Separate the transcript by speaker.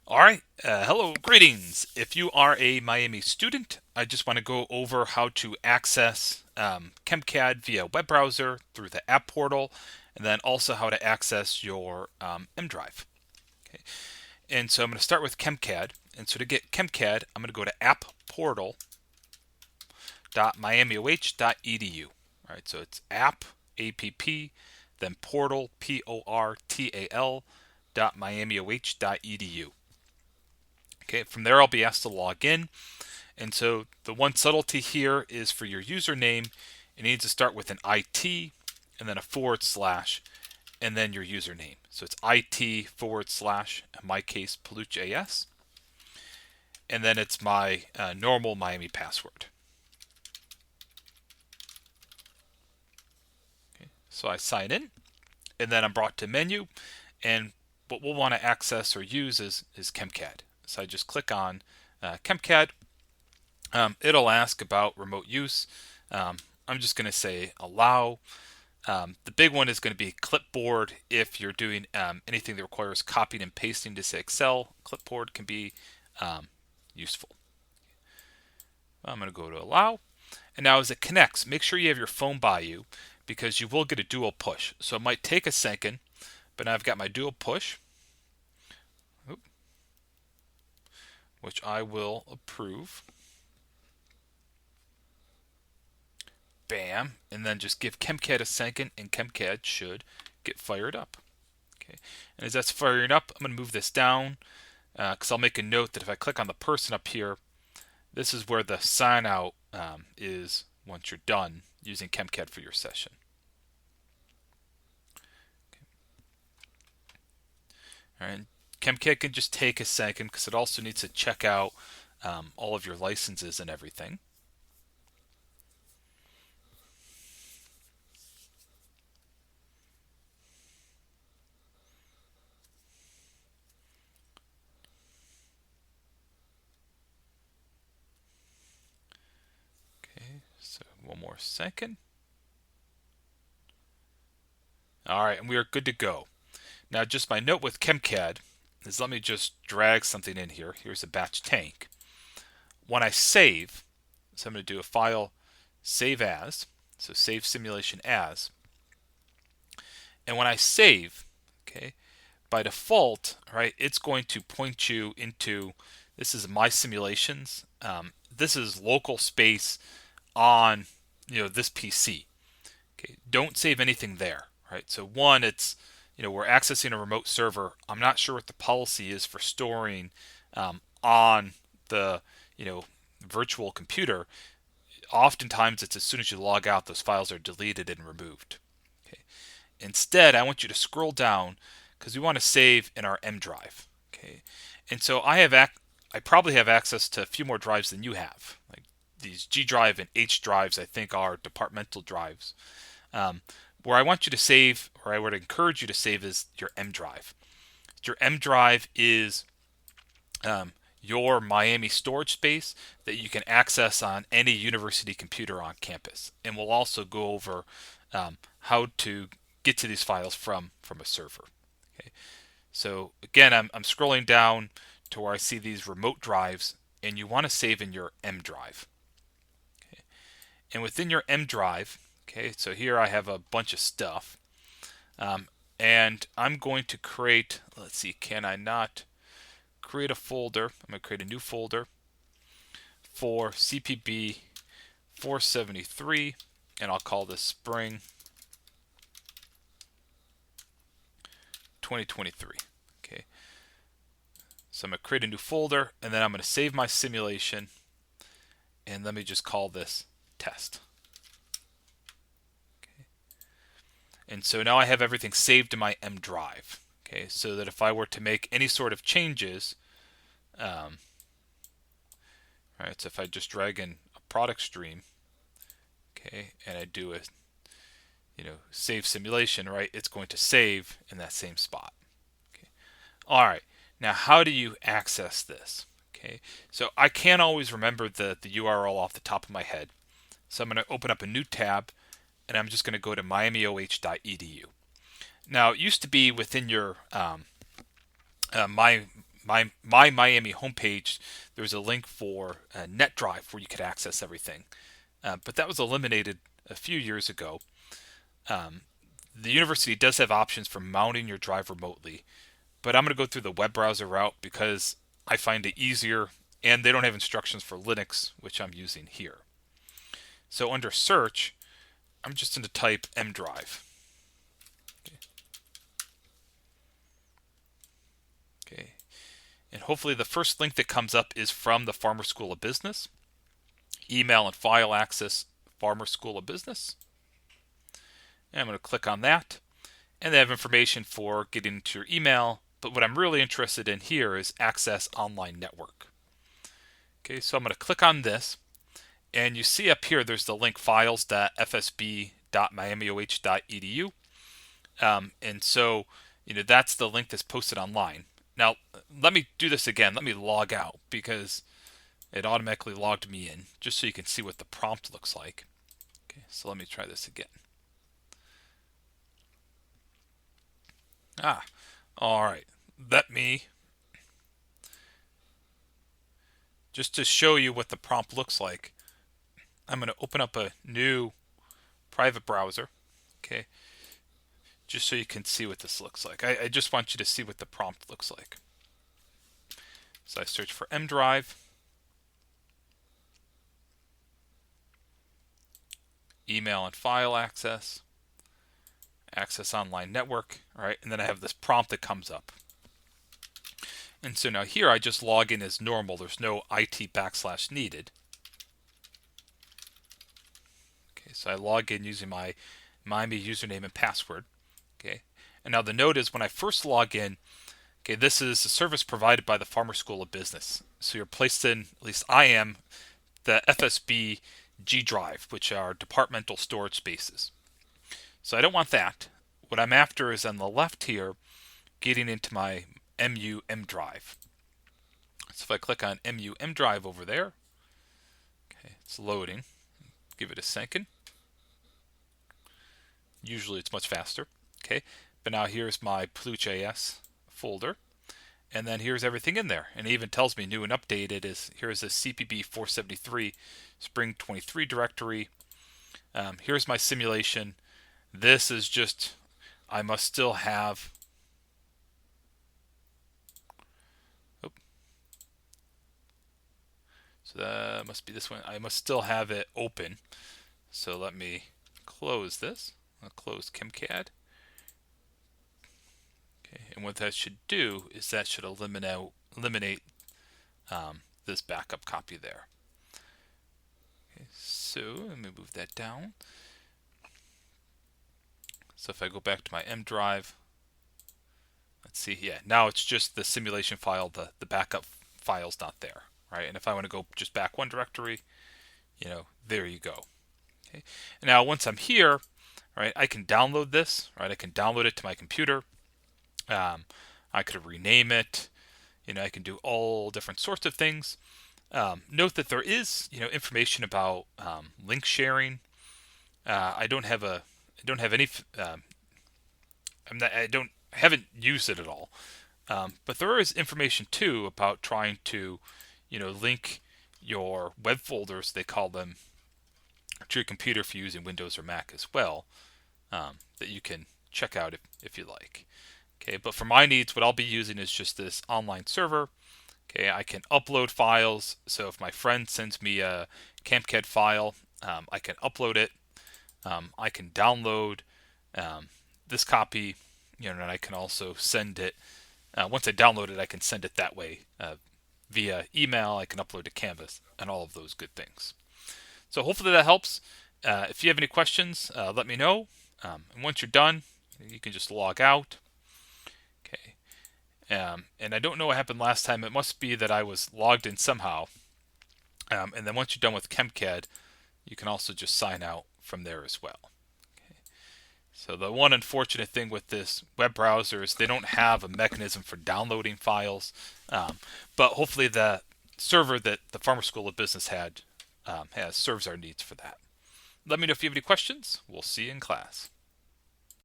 Speaker 1: All right, hello, greetings. If you are a Miami student, I just want to go over how to access CHEMCAD via web browser through the app portal, and then also how to access your M Drive. Okay. And so I'm going to start with CHEMCAD. And so to get CHEMCAD, I'm going to go to appportal.miamioh.edu. All right, so it's app, A-P-P, then portal, P-O-R-T-A-L, .miamioh.edu. Okay, from there I'll be asked to log in. And so the one subtlety here is for your username, it needs to start with an IT and then a forward slash and then your username. So it's IT forward slash, in my case, Paluch AS. And then it's my normal Miami password. Okay, so I sign in and then I'm brought to menu. And what we'll want to access or use is CHEMCAD. So I just click on CHEMCAD. It'll ask about remote use. I'm just going to say allow. The big one is going to be clipboard. If you're doing anything that requires copying and pasting to say Excel, clipboard can be useful. I'm going to go to allow. And now as it connects, make sure you have your phone by you because you will get a dual push. So it might take a second, but now I've got my dual push, which I will approve. Bam. And then just give CHEMCAD a second and CHEMCAD should get fired up. Okay. And as that's firing up, I'm going to move this down because I'll make a note that if I click on the person up here, this is where the sign out is once you're done using CHEMCAD for your session. All right. CHEMCAD can just take a second because it also needs to check out all of your licenses and everything. Okay, so one more second. All right, and we are good to go. Now, just my note with CHEMCAD is let me just drag something in here. Here's a batch tank. When I save, so I'm going to do a file save as, so save simulation as. And when I save, okay, by default, right, it's going to point you into, this is my simulations. This is local space on, this PC. Okay, don't save anything there, right? So one, it's, we're accessing a remote server. I'm not sure what the policy is for storing on the, virtual computer. Oftentimes, it's as soon as you log out, those files are deleted and removed. Okay. Instead, I want you to scroll down because we want to save in our M drive. Okay, and so I probably have access to a few more drives than you have. Like these G drive and H drives, I think are departmental drives. Where I want you to save, or I would encourage you to save, is your M drive. Your M drive is your Miami storage space that you can access on any university computer on campus. And we'll also go over how to get to these files from a server. Okay. So again, I'm scrolling down to where I see these remote drives, and you want to save in your M drive. Okay. And within your M drive, okay, so here I have a bunch of stuff. And I'm going to create, let's see, can I not create a folder? I'm going to create a new folder for CPB 473, and I'll call this Spring 2023. Okay. So I'm going to create a new folder, and then I'm going to save my simulation, and let me just call this test. Okay. And so now I have everything saved to my M drive. Okay, so that if I were to make any sort of changes, right, so if I just drag in a product stream, okay, and I do a save simulation, right, it's going to save in that same spot. Okay. All right, now how do you access this? Okay, so I can't always remember the URL off the top of my head, so I'm going to open up a new tab, and I'm just going to go to miamioh.edu. Now, it used to be within your my my Miami homepage, there's a link for NetDrive where you could access everything. But that was eliminated a few years ago. Um, the university does have options for mounting your drive remotely, but I'm going to go through the web browser route because I find it easier, and they don't have instructions for Linux, which I'm using here. So under search, I'm just going to type mDrive. Okay. And hopefully the first link that comes up is from the Farmer School of Business. Email and file access, Farmer School of Business. And I'm going to click on that. And they have information for getting into your email. But what I'm really interested in here is Access Online Network. Okay, so I'm going to click on this. And you see up here there's the link files.fsb.miamioh.edu. And so, that's the link that's posted online. Now, let me do this again. Let me log out because it automatically logged me in, just so you can see what the prompt looks like. Okay, so let me try this again. All right. Let me, just to show you what the prompt looks like, I'm going to open up a new private browser. Okay, just so you can see what this looks like. I just want you to see what the prompt looks like. So I search for mDrive. Email and file access. Access online network. All right, and then I have this prompt that comes up. And so now here I just log in as normal. There's no IT / needed. Okay, so I log in using my Miami username and password. Okay, and now the note is when I first log in, okay, this is a service provided by the Farmer School of Business. So you're placed in, at least I am, the FSB G drive, which are departmental storage spaces. So I don't want that. What I'm after is on the left here, getting into my MU drive. So if I click on MU drive over there, okay, it's loading. Give it a second. Usually it's much faster. Okay, but now here's my Plu.js folder, and then here's everything in there. And it even tells me new and updated is here's a CPB 473 Spring 23 directory. Here's my simulation. This is just, I must still have, so that must be this one. I must still have it open. So let me close this. I'll close CHEMCAD. Okay, and what that should do is that should eliminate this backup copy there. Okay, so let me move that down. So if I go back to my M drive, let's see, yeah, now it's just the simulation file, the backup file's not there, right? And if I want to go just back one directory, there you go. Okay. And now once I'm here, right, I can download this, right? I can download it to my computer. I could rename it. I can do all different sorts of things. Note that there is, information about link sharing. I haven't used it at all. But there is information too about trying to, link your web folders, they call them, to your computer if you're using Windows or Mac as well, that you can check out if you like. Okay, but for my needs, what I'll be using is just this online server. Okay, I can upload files. So if my friend sends me a CHEMCAD file, I can upload it. I can download this copy, and I can also send it. Once I download it, I can send it that way via email. I can upload to Canvas and all of those good things. So hopefully that helps. If you have any questions, let me know. And once you're done, you can just log out. Okay. And I don't know what happened last time. It must be that I was logged in somehow. And then once you're done with CHEMCAD, you can also just sign out from there as well. Okay. So the one unfortunate thing with this web browser is they don't have a mechanism for downloading files. But hopefully the server that the Farmer School of Business serves our needs for that. Let me know if you have any questions. We'll see you in class.